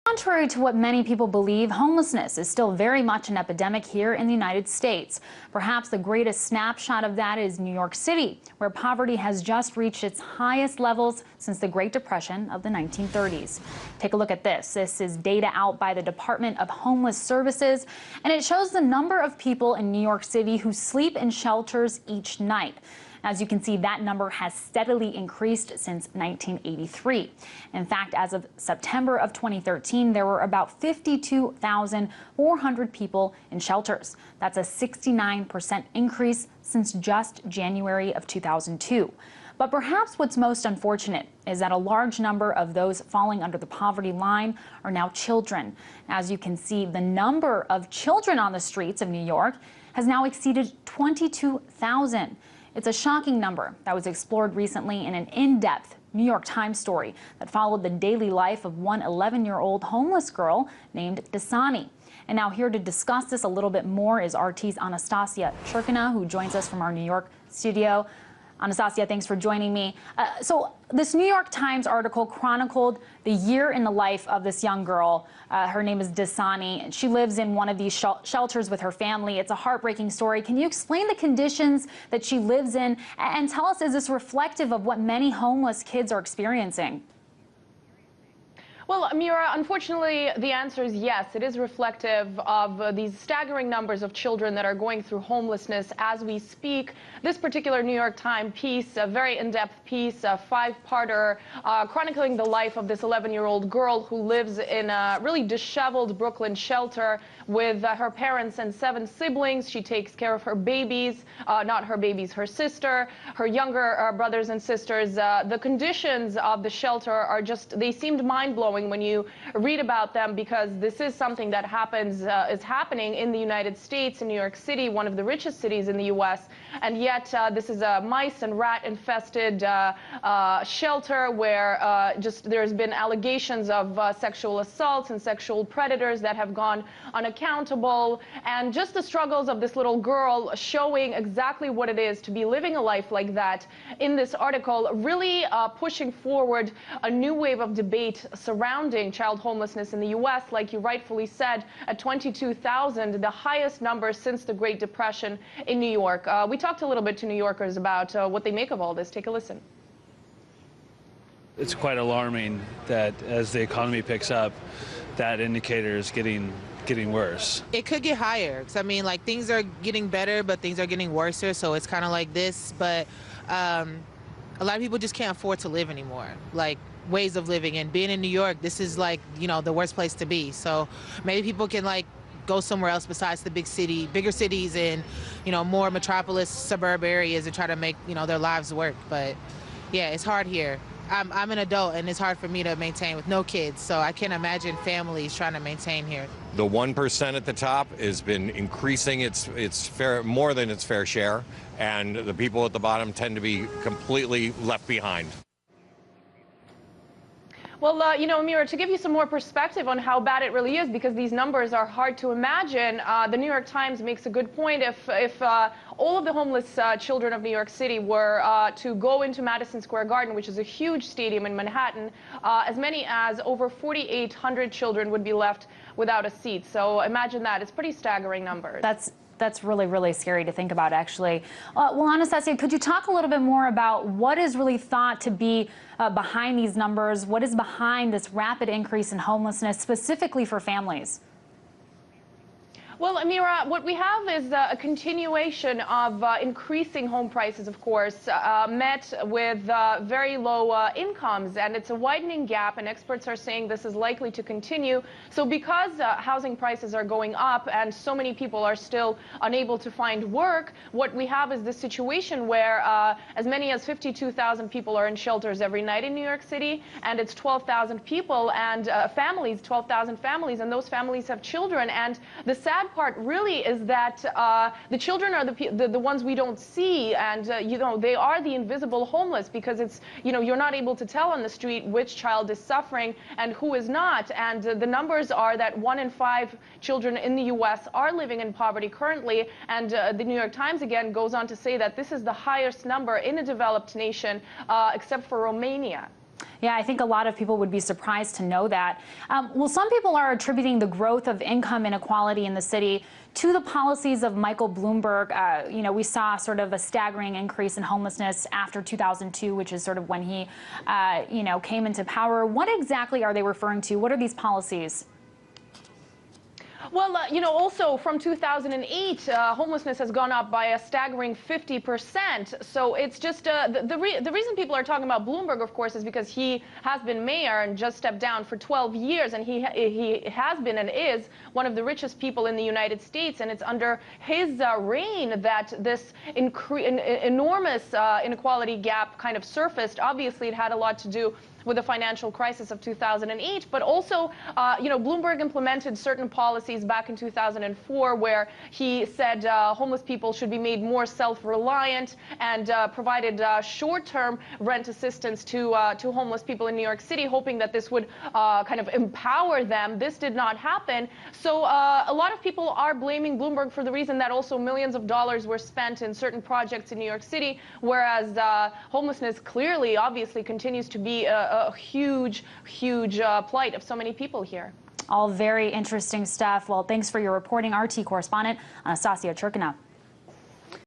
Contrary to what many people believe, homelessness is still very much an epidemic here in the United States. Perhaps the greatest snapshot of that is New York City, where poverty has just reached its highest levels since the Great Depression of the 1930s. Take a look at this. This is data out by the Department of Homeless Services, and it shows the number of people in New York City who sleep in shelters each night. As you can see, that number has steadily increased since 1983. In fact, as of September of 2013, there were about 52,400 people in shelters. That's a 69% increase since just January of 2002. But perhaps what's most unfortunate is that a large number of those falling under the poverty line are now children. As you can see, the number of children on the streets of New York has now exceeded 22,000. It's a shocking number that was explored recently in an in-depth New York Times story that followed the daily life of one 11-year-old homeless girl named Dasani. And now here to discuss this a little bit more is RT's Anastasia Churkina, who joins us from our New York studio. Anastasia, thanks for joining me. So this New York Times article chronicled the year in the life of this young girl. Her name is Dasani. She lives in one of these shelters with her family. It's a heartbreaking story. Can you explain the conditions that she lives in and tell us, is this reflective of what many homeless kids are experiencing? Well, Amira, unfortunately, the answer is yes. It is reflective of these staggering numbers of children that are going through homelessness as we speak. This particular New York Times piece, a very in-depth piece, a five-parter, chronicling the life of this 11-year-old girl who lives in a really disheveled Brooklyn shelter with her parents and 7 siblings. She takes care of her babies, not her babies, her sister, her younger brothers and sisters. The conditions of the shelter are just, they seemed mind-blowing when you read about them, because this is something that is happening in the United States, in New York City, one of the richest cities in the U.S., and yet this is a mice and rat infested shelter where there's been allegations of sexual assaults and sexual predators that have gone unaccountable, and just the struggles of this little girl showing exactly what it is to be living a life like that in this article, really pushing forward a new wave of debate surrounding child homelessness in the U.S., like you rightfully said, at 22,000, the highest number since the Great Depression in New York. We talked a little bit to New Yorkers about what they make of all this. Take a listen. It's quite alarming that as the economy picks up, that indicator is getting worse. It could get higher, because I mean, like, things are getting better, but things are getting worse, so it's kind of like this. But a lot of people just can't afford to live anymore. Like, ways of living, and being in New York, this is like, you know, the worst place to be. So maybe people can like go somewhere else besides the bigger cities and, you know, more metropolis suburb areas and try to make, you know, their lives work. But yeah, it's hard here. I'm an adult, and it's hard for me to maintain with no kids, so I can't imagine families trying to maintain here. The 1% at the top has been increasing more than its fair share, and the people at the bottom tend to be completely left behind. Well, you know, Amira, to give you some more perspective on how bad it really is, because these numbers are hard to imagine, the New York Times makes a good point. If all of the homeless children of New York City were to go into Madison Square Garden, which is a huge stadium in Manhattan, as many as over 4,800 children would be left without a seat. So imagine that. It's pretty staggering numbers. That's really, really scary to think about, actually. Well, Anastasia, could you talk a little bit more about what is really thought to be behind these numbers? What is behind this rapid increase in homelessness, specifically for families? Well, Amira, what we have is a continuation of increasing home prices, of course, met with very low incomes, and it's a widening gap, and experts are saying this is likely to continue. So because housing prices are going up and so many people are still unable to find work, what we have is this situation where as many as 52,000 people are in shelters every night in New York City, and it's 12,000 people and families, 12,000 families, and those families have children. And the sad part really is that the children are the ones we don't see, and you know, they are the invisible homeless, because it's, you know, you're not able to tell on the street which child is suffering and who is not. And the numbers are that 1 in 5 children in the U.S. are living in poverty currently, and the New York Times again goes on to say that this is the highest number in a developed nation except for Romania. Yeah, I think a lot of people would be surprised to know that. Well, some people are attributing the growth of income inequality in the city to the policies of Michael Bloomberg. We saw sort of a staggering increase in homelessness after 2002, which is sort of when he, came into power. What exactly are they referring to? What are these policies? Well, also from 2008, homelessness has gone up by a staggering 50%. So it's just the reason people are talking about Bloomberg, of course, is because he has been mayor and just stepped down for 12 years. And he has been and is one of the richest people in the United States. And it's under his reign that this enormous inequality gap kind of surfaced. Obviously, it had a lot to do with the financial crisis of 2008, but also, Bloomberg implemented certain policies back in 2004 where he said homeless people should be made more self-reliant and provided short-term rent assistance to homeless people in New York City, hoping that this would kind of empower them. This did not happen. So a lot of people are blaming Bloomberg for the reason that also millions of dollars were spent in certain projects in New York City, whereas homelessness clearly, obviously, continues to be a huge plight of so many people here. All very interesting stuff. Well, thanks for your reporting, RT correspondent Anastasia Churkina.